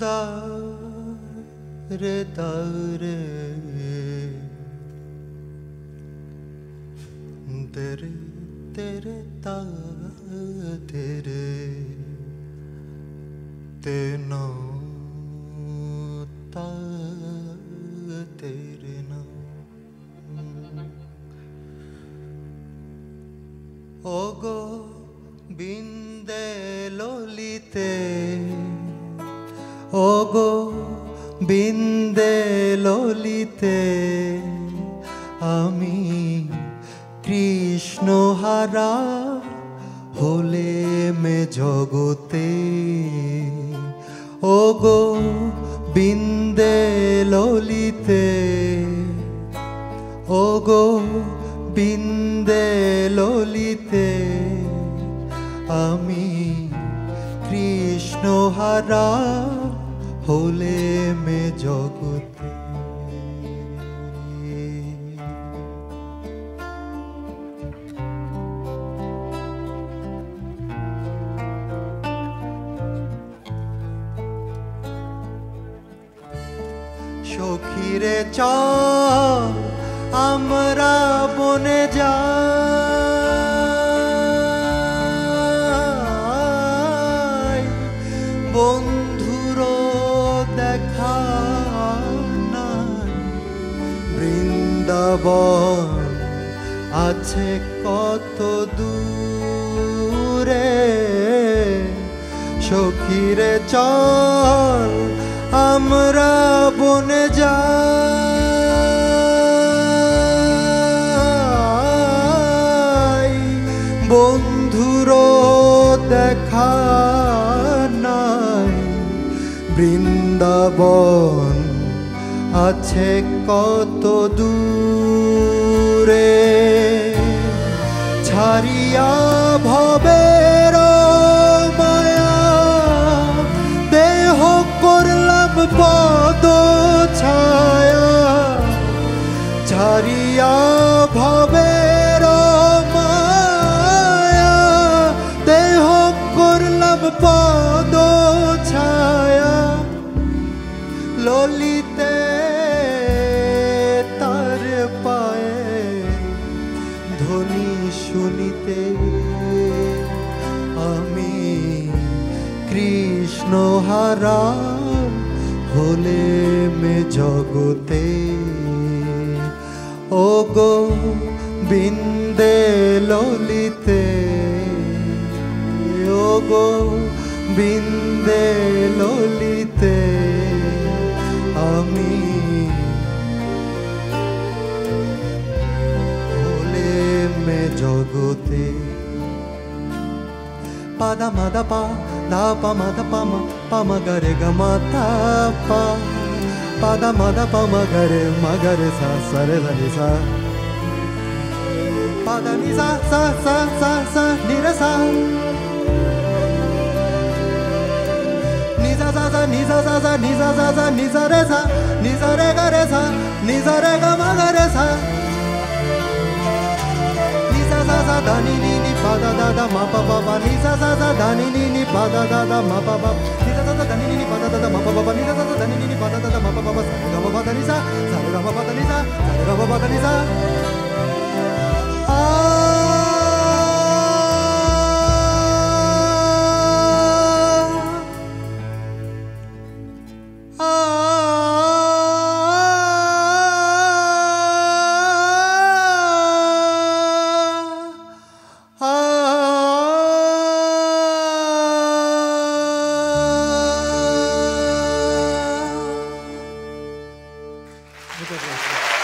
दारे दारे तेरे तेरे ता तेरे तेना ता तेरे ना ओगो बिंदे लोलिते ओगो बिंदे लोलिते आमी कृष्ण हारा होले में जगते ओगो बिंदे लोलिते ओगो बिंदे लोलिते आमी कृष्ण हारा होले में जगते সখীরে চল আমরা বনে যাই বন্ধুর দেখা নাই বৃন্দাবন আছে কত দূরে সখীরে চল আমরা বনে যাই বন্ধুর দেখা নাই বৃন্দাবন আছে কত দূরে ছাড়িয়া ভবের মায়া দেহ করলাম পদ ছায়া ছাড়িয়া ভবের মায়া দেহ করলাম পদ ছায়া ললিতে তার পায়ে ধ্বনি শুনিতে আমি কৃষ্ণ হারা होले में जगते ओगो बिंदे लोलिते ओगो बिंदे लोलिते आमी होले में जगते पादा मादा पा दा पा मादा पा मा पा मा गरे ग मा ता पा पादा मादा पा मा गरे सा सा रे रे सा पादा नि सा सा सा सा सा नि रे सा नि सा सा सा नि सा सा सा नि सा सा सा नि सा रे ग रे सा नि सा रे ग मा ग रे सा sa sa da ni ni ni pa da da da ma pa pa pa ni sa sa sa da ni ni ni pa da da da ma pa pa ni sa sa sa da ni ni ni pa da da da ma pa pa ni sa sa sa da ni ni ni pa da da da ma pa pa sa ga ma pa da ni sa ga ma pa da ni sa ga ma pa da ni sa Muchas gracias.